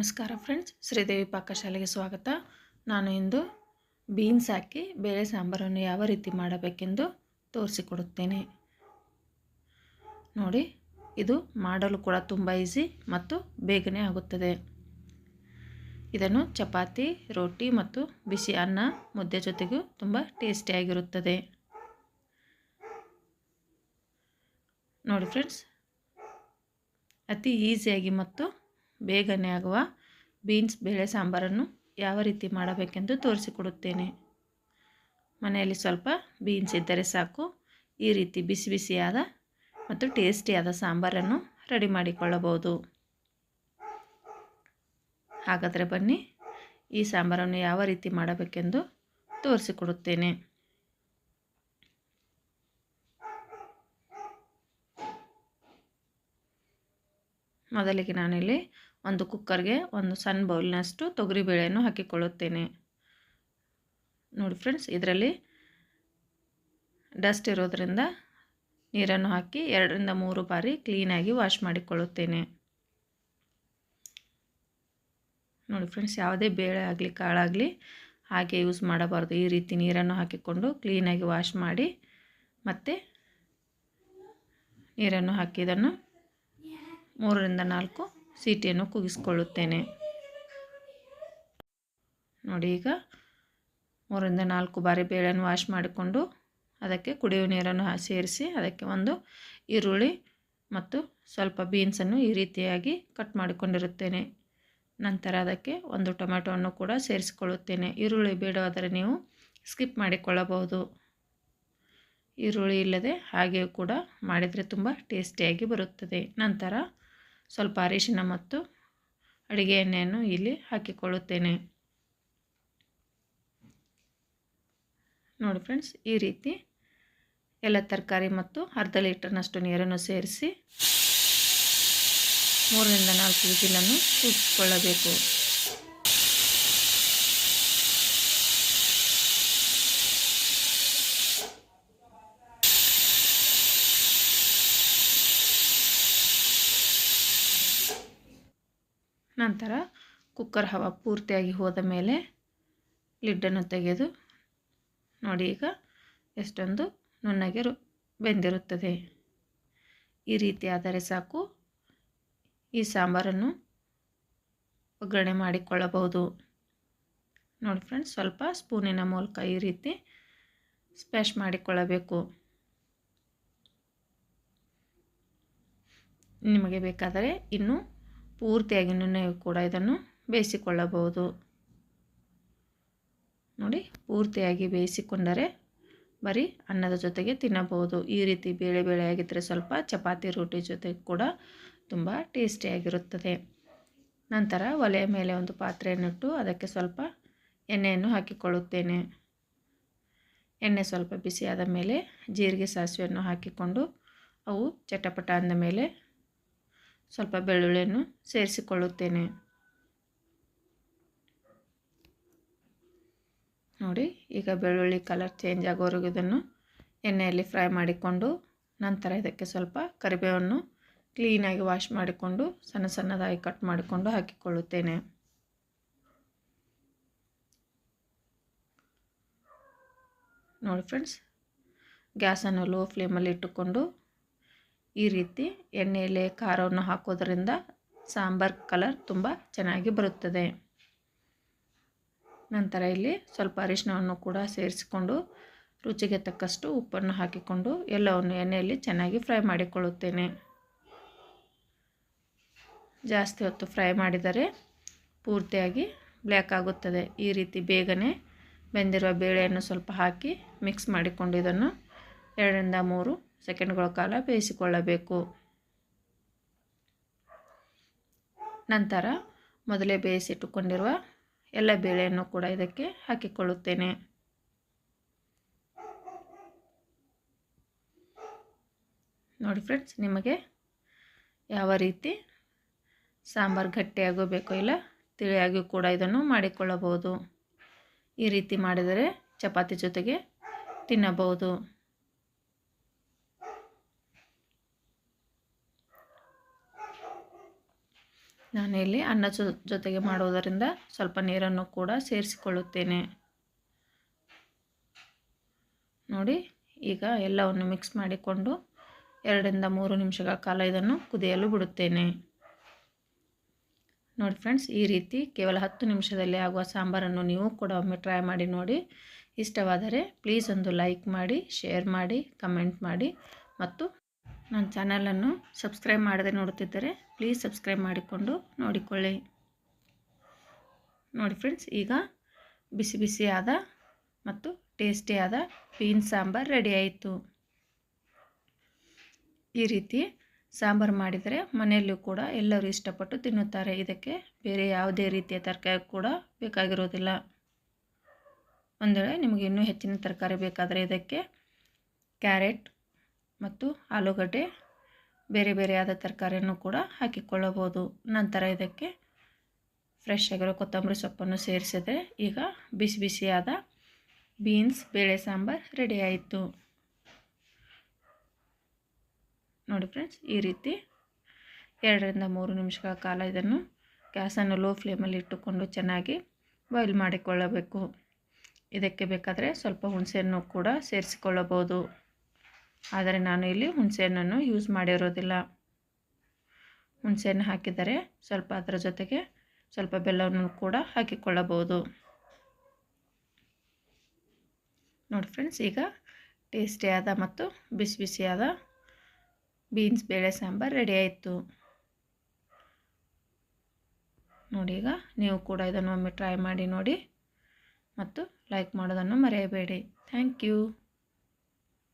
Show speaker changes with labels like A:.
A: ನಮಸ್ಕಾರ ಫ್ರೆಂಡ್ಸ್, ಶ್ರೀದೇವಿ ಪಾಕಶಾಲೆಗೆ ಸ್ವಾಗತ. ನಾನು ಇಂದು ಬೀನ್ಸ್ ಹಾಕಿ ಬೇಳೆ ಸಾಂಬಾರನ್ನು ಯಾವ ರೀತಿ ಮಾಡಬೇಕೆಂದು ತೋರಿಸಿಕೊಡುತ್ತೇನೆ. ನೋಡಿ, ಇದು ಮಾಡಲು ಕೂಡ ತುಂಬ ಈಸಿ ಮತ್ತು ಬೇಗನೆ ಆಗುತ್ತದೆ. ಇದನ್ನು ಚಪಾತಿ, ರೋಟಿ ಮತ್ತು ಬಿಸಿ ಅನ್ನ, ಮುದ್ದೆ ಜೊತೆಗೂ ತುಂಬ ಟೇಸ್ಟಿಯಾಗಿರುತ್ತದೆ. ನೋಡಿ ಫ್ರೆಂಡ್ಸ್, ಅತಿ ಈಸಿಯಾಗಿ ಮತ್ತು ಬೇಗನೆ ಆಗುವ ಬೀನ್ಸ್ ಬೇಳೆ ಸಾಂಬಾರನ್ನು ಯಾವ ರೀತಿ ಮಾಡಬೇಕೆಂದು ತೋರಿಸಿಕೊಡುತ್ತೇನೆ. ಮನೆಯಲ್ಲಿ ಸ್ವಲ್ಪ ಬೀನ್ಸ್ ಇದ್ದರೆ ಸಾಕು, ಈ ರೀತಿ ಬಿಸಿ ಬಿಸಿಯಾದ ಮತ್ತು ಟೇಸ್ಟಿಯಾದ ಸಾಂಬಾರನ್ನು ರೆಡಿ ಮಾಡಿಕೊಳ್ಳಬಹುದು. ಹಾಗಾದರೆ ಬನ್ನಿ, ಈ ಸಾಂಬಾರನ್ನು ಯಾವ ರೀತಿ ಮಾಡಬೇಕೆಂದು ತೋರಿಸಿಕೊಡುತ್ತೇನೆ. ಮೊದಲಿಗೆ ನಾನಿಲ್ಲಿ ಒಂದು ಕುಕ್ಕರ್ಗೆ ಒಂದು ಸಣ್ಣ ಬೌಲ್ನಷ್ಟು ತೊಗರಿಬೇಳೆಯನ್ನು ಹಾಕಿಕೊಳ್ಳುತ್ತೇನೆ. ನೋಡಿ ಫ್ರೆಂಡ್ಸ್, ಇದರಲ್ಲಿ ಡಸ್ಟ್ ಇರೋದರಿಂದ ನೀರನ್ನು ಹಾಕಿ 2 ರಿಂದ 3 ಬಾರಿ ಕ್ಲೀನಾಗಿ ವಾಶ್ ಮಾಡಿಕೊಳ್ಳುತ್ತೇನೆ. ನೋಡಿ ಫ್ರೆಂಡ್ಸ್, ಯಾವುದೇ ಬೇಳೆ ಆಗಲಿ ಕಾಳಾಗಲಿ ಹಾಗೆ ಯೂಸ್ ಮಾಡಬಾರ್ದು. ಈ ರೀತಿ ನೀರನ್ನು ಹಾಕಿಕೊಂಡು ಕ್ಲೀನಾಗಿ ವಾಶ್ ಮಾಡಿ ಮತ್ತೆ ನೀರನ್ನು ಹಾಕಿ ಇದನ್ನು 3 ರಿಂದ 4 ಸೀಟಿಯನ್ನು ಕೂಗಿಸಿಕೊಳ್ಳುತ್ತೇನೆ. ನೋಡಿ, ಈಗ 3 ರಿಂದ 4 ಬಾರಿ ಬೇಳೆಯನ್ನು ವಾಶ್ ಮಾಡಿಕೊಂಡು ಅದಕ್ಕೆ ಕುಡಿಯುವ ನೀರನ್ನು ಸೇರಿಸಿ ಅದಕ್ಕೆ ಒಂದು ಈರುಳ್ಳಿ ಮತ್ತು ಸ್ವಲ್ಪ ಬೀನ್ಸನ್ನು ಈ ರೀತಿಯಾಗಿ ಕಟ್ ಮಾಡಿಕೊಂಡಿರುತ್ತೇನೆ. ನಂತರ ಅದಕ್ಕೆ ಒಂದು ಟೊಮೆಟೊವನ್ನು ಕೂಡ ಸೇರಿಸಿಕೊಳ್ಳುತ್ತೇನೆ. ಈರುಳ್ಳಿ ಬೇಡವಾದರೆ ನೀವು ಸ್ಕಿಪ್ ಮಾಡಿಕೊಳ್ಳಬಹುದು. ಈರುಳ್ಳಿ ಇಲ್ಲದೆ ಹಾಗೆಯೂ ಕೂಡ ಮಾಡಿದರೆ ತುಂಬ ಟೇಸ್ಟಿಯಾಗಿ ಬರುತ್ತದೆ. ನಂತರ ಸ್ವಲ್ಪ ಅರಿಶಿನ ಮತ್ತು ಅಡುಗೆ ಎಣ್ಣೆಯನ್ನು ಇಲ್ಲಿ ಹಾಕಿಕೊಳ್ಳುತ್ತೇನೆ. ನೋಡಿ ಫ್ರೆಂಡ್ಸ್, ಈ ರೀತಿ ಎಲ್ಲ ತರಕಾರಿ ಮತ್ತು ಅರ್ಧ ಲೀಟರ್ನಷ್ಟು ನೀರನ್ನು ಸೇರಿಸಿ 3 ರಿಂದ 4 ವಿಸಿಲನ್ನು ಕೂಗಿಸಿಕೊಳ್ಳಬೇಕು. ನಂತರ ಕುಕ್ಕರ್ ಹವಾ ಪೂರ್ತಿಯಾಗಿ ಹೋದ ಮೇಲೆ ಲಿಡ್ಡನ್ನು ತೆಗೆದು ನೋಡಿ, ಈಗ ಎಷ್ಟೊಂದು ನುಣ್ಣಗೆ ಬೆಂದಿರುತ್ತದೆ. ಈ ರೀತಿ ಆದರೆ ಸಾಕು, ಈ ಸಾಂಬಾರನ್ನು ಒಗ್ಗರಣೆ ಮಾಡಿಕೊಳ್ಳಬಹುದು. ನೋಡಿ ಫ್ರೆಂಡ್ಸ್, ಸ್ವಲ್ಪ ಸ್ಪೂನಿನ ಮೂಲಕ ಈ ರೀತಿ ಸ್ಪ್ಯಾಶ್ ಮಾಡಿಕೊಳ್ಳಬೇಕು. ನಿಮಗೆ ಬೇಕಾದರೆ ಇನ್ನು ಪೂರ್ತಿಯಾಗಿ ನುಣ್ಣಗೆ ಕೂಡ ಇದನ್ನು ಬೇಯಿಸಿಕೊಳ್ಳಬಹುದು. ನೋಡಿ, ಪೂರ್ತಿಯಾಗಿ ಬೇಯಿಸಿಕೊಂಡರೆ ಬರೀ ಅನ್ನದ ಜೊತೆಗೆ ತಿನ್ನಬಹುದು. ಈ ರೀತಿ ಬೇಳೆ ಬೇಳೆಯಾಗಿದ್ದರೆ ಸ್ವಲ್ಪ ಚಪಾತಿ ರೋಟಿ ಜೊತೆಗೆ ಕೂಡ ತುಂಬ ಟೇಸ್ಟಿಯಾಗಿರುತ್ತದೆ. ನಂತರ ಒಲೆಯ ಮೇಲೆ ಒಂದು ಪಾತ್ರೆಯನ್ನಿಟ್ಟು ಅದಕ್ಕೆ ಸ್ವಲ್ಪ ಎಣ್ಣೆಯನ್ನು ಹಾಕಿಕೊಳ್ಳುತ್ತೇನೆ. ಎಣ್ಣೆ ಸ್ವಲ್ಪ ಬಿಸಿಯಾದ ಮೇಲೆ ಜೀರಿಗೆ ಸಾಸಿವೆಯನ್ನು ಹಾಕಿಕೊಂಡು ಅವು ಚಟಪಟ ಅಂದ ಮೇಲೆ ಸ್ವಲ್ಪ ಬೆಳ್ಳುಳ್ಳಿಯನ್ನು ಸೇರಿಸಿಕೊಳ್ಳುತ್ತೇನೆ. ನೋಡಿ, ಈಗ ಬೆಳ್ಳುಳ್ಳಿ ಕಲರ್ ಚೇಂಜ್ ಆಗೋವರೆಗೂ ಇದನ್ನು ಎಣ್ಣೆಯಲ್ಲಿ ಫ್ರೈ ಮಾಡಿಕೊಂಡು ನಂತರ ಇದಕ್ಕೆ ಸ್ವಲ್ಪ ಕರಿಬೇವನ್ನು ಕ್ಲೀನಾಗಿ ವಾಶ್ ಮಾಡಿಕೊಂಡು ಸಣ್ಣ ಸಣ್ಣದಾಗಿ ಕಟ್ ಮಾಡಿಕೊಂಡು ಹಾಕಿಕೊಳ್ಳುತ್ತೇನೆ. ನೋಡಿ ಫ್ರೆಂಡ್ಸ್, ಗ್ಯಾಸನ್ನು ಲೋ ಫ್ಲೇಮಲ್ಲಿ ಇಟ್ಟುಕೊಂಡು ಈ ರೀತಿ ಎಣ್ಣೆಯಲ್ಲಿ ಖಾರವನ್ನು ಹಾಕೋದರಿಂದ ಸಾಂಬಾರ್ ಕಲರ್ ತುಂಬ ಚೆನ್ನಾಗಿ ಬರುತ್ತದೆ. ನಂತರ ಇಲ್ಲಿ ಸ್ವಲ್ಪ ಅರಿಶಿನವನ್ನು ಕೂಡ ಸೇರಿಸಿಕೊಂಡು ರುಚಿಗೆ ತಕ್ಕಷ್ಟು ಉಪ್ಪನ್ನು ಹಾಕಿಕೊಂಡು ಎಲ್ಲವನ್ನು ಎಣ್ಣೆಯಲ್ಲಿ ಚೆನ್ನಾಗಿ ಫ್ರೈ ಮಾಡಿಕೊಳ್ಳುತ್ತೇನೆ. ಜಾಸ್ತಿ ಹೊತ್ತು ಫ್ರೈ ಮಾಡಿದರೆ ಪೂರ್ತಿಯಾಗಿ ಬ್ಲ್ಯಾಕ್ ಆಗುತ್ತದೆ. ಈ ರೀತಿ ಬೇಗನೆ ಬೆಂದಿರುವ ಬೇಳೆಯನ್ನು ಸ್ವಲ್ಪ ಹಾಕಿ ಮಿಕ್ಸ್ ಮಾಡಿಕೊಂಡು ಇದನ್ನು 2 ರಿಂದ 3 ಸೆಕೆಂಡ್ಗಳ ಕಾಲ ಬೇಯಿಸಿಕೊಳ್ಳಬೇಕು. ನಂತರ ಮೊದಲೇ ಬೇಯಿಸಿಟ್ಟುಕೊಂಡಿರುವ ಎಲ್ಲ ಬೇಳೆಯನ್ನು ಕೂಡ ಇದಕ್ಕೆ ಹಾಕಿಕೊಳ್ಳುತ್ತೇನೆ. ನೋಡಿ ಫ್ರೆಂಡ್ಸ್, ನಿಮಗೆ ಯಾವ ರೀತಿ ಸಾಂಬಾರು ಗಟ್ಟಿಯಾಗೂ ಬೇಕೋ ಇಲ್ಲ ತಿಳಿಯಾಗೂ ಕೂಡ ಇದನ್ನು ಮಾಡಿಕೊಳ್ಳಬಹುದು. ಈ ರೀತಿ ಮಾಡಿದರೆ ಚಪಾತಿ ಜೊತೆಗೆ ತಿನ್ನಬಹುದು. ನಾನಿಲ್ಲಿ ಅನ್ನ ಜೊತೆಗೆ ಮಾಡುವುದರಿಂದ ಸ್ವಲ್ಪ ನೀರನ್ನು ಕೂಡ ಸೇರಿಸಿಕೊಳ್ಳುತ್ತೇನೆ. ನೋಡಿ, ಈಗ ಎಲ್ಲವನ್ನು ಮಿಕ್ಸ್ ಮಾಡಿಕೊಂಡು 2 ರಿಂದ 3 ನಿಮಿಷಗಳ ಕಾಲ ಇದನ್ನು ಕುದಿಯಲು ಬಿಡುತ್ತೇನೆ. ನೋಡಿ ಫ್ರೆಂಡ್ಸ್, ಈ ರೀತಿ ಕೇವಲ 10 ನಿಮಿಷದಲ್ಲಿ ಆಗುವ ಸಾಂಬಾರನ್ನು ನೀವು ಕೂಡ ಒಮ್ಮೆ ಟ್ರೈ ಮಾಡಿ ನೋಡಿ. ಇಷ್ಟವಾದರೆ ಪ್ಲೀಸ್ ಒಂದು ಲೈಕ್ ಮಾಡಿ, ಶೇರ್ ಮಾಡಿ, ಕಮೆಂಟ್ ಮಾಡಿ ಮತ್ತು ನನ್ನ ಚಾನಲನ್ನು ಸಬ್ಸ್ಕ್ರೈಬ್ ಮಾಡದೆ ನೋಡುತ್ತಿದ್ದರೆ ಪ್ಲೀಸ್ ಸಬ್ಸ್ಕ್ರೈಬ್ ಮಾಡಿಕೊಂಡು ನೋಡಿಕೊಳ್ಳಿ. ನೋಡಿ ಫ್ರೆಂಡ್ಸ್, ಈಗ ಬಿಸಿ ಬಿಸಿಯಾದ ಮತ್ತು ಟೇಸ್ಟಿಯಾದ ಬೀನ್ಸ್ ಸಾಂಬಾರು ರೆಡಿ ಆಯಿತು. ಈ ರೀತಿ ಸಾಂಬಾರು ಮಾಡಿದರೆ ಮನೆಯಲ್ಲೂ ಕೂಡ ಎಲ್ಲರೂ ಇಷ್ಟಪಟ್ಟು ತಿನ್ನುತ್ತಾರೆ. ಇದಕ್ಕೆ ಬೇರೆ ಯಾವುದೇ ರೀತಿಯ ತರಕಾರಿ ಕೂಡ ಬೇಕಾಗಿರೋದಿಲ್ಲ. ಒಂದು ವೇಳೆ ನಿಮಗೆ ಇನ್ನೂ ಹೆಚ್ಚಿನ ತರಕಾರಿ ಬೇಕಾದರೆ ಇದಕ್ಕೆ ಕ್ಯಾರೆಟ್ ಮತ್ತು ಆಲೂಗಡ್ಡೆ ಬೇರೆ ಬೇರೆಯಾದ ತರಕಾರಿಯನ್ನು ಕೂಡ ಹಾಕಿಕೊಳ್ಳಬಹುದು. ನಂತರ ಇದಕ್ಕೆ ಫ್ರೆಶ್ ಆಗಿರೋ ಕೊತ್ತಂಬರಿ ಸೊಪ್ಪನ್ನು ಸೇರಿಸಿದರೆ ಈಗ ಬಿಸಿ ಬಿಸಿಯಾದ ಬೀನ್ಸ್ ಬೇಳೆ ಸಾಂಬಾರು ರೆಡಿ ಆಯಿತು. ನೋಡಿ ಫ್ರೆಂಡ್ಸ್, ಈ ರೀತಿ 2 ರಿಂದ 3 ನಿಮಿಷಗಳ ಕಾಲ ಇದನ್ನು ಗ್ಯಾಸನ್ನು ಲೋ ಫ್ಲೇಮಲ್ಲಿ ಇಟ್ಟುಕೊಂಡು ಚೆನ್ನಾಗಿ ಬಾಯ್ಲ್ ಮಾಡಿಕೊಳ್ಳಬೇಕು. ಇದಕ್ಕೆ ಬೇಕಾದರೆ ಸ್ವಲ್ಪ ಹುಣಸೆಹಣ್ಣು ಕೂಡ ಸೇರಿಸಿಕೊಳ್ಳಬಹುದು. ಆದರೆ ನಾನು ಇಲ್ಲಿ ಹುಣಸೆಹಣ್ಣನ್ನು ಯೂಸ್ ಮಾಡಿರೋದಿಲ್ಲ. ಹುಣಸೆಹಣ್ಣು ಹಾಕಿದರೆ ಸ್ವಲ್ಪ ಅದರ ಜೊತೆಗೆ ಸ್ವಲ್ಪ ಬೆಲ್ಲವನ್ನು ಕೂಡ ಹಾಕಿಕೊಳ್ಳಬಹುದು. ನೋಡಿ ಫ್ರೆಂಡ್ಸ್, ಈಗ ಟೇಸ್ಟಿಯಾದ ಮತ್ತು ಬಿಸಿ ಬಿಸಿಯಾದ ಬೀನ್ಸ್ ಬೇಳೆ ಸಾಂಬಾರು ರೆಡಿ ಆಯಿತು. ನೋಡಿ, ಈಗ ನೀವು ಕೂಡ ಇದನ್ನು ಒಮ್ಮೆ ಟ್ರೈ ಮಾಡಿ ನೋಡಿ ಮತ್ತು ಲೈಕ್ ಮಾಡೋದನ್ನು ಮರೆಯಬೇಡಿ. Thank you.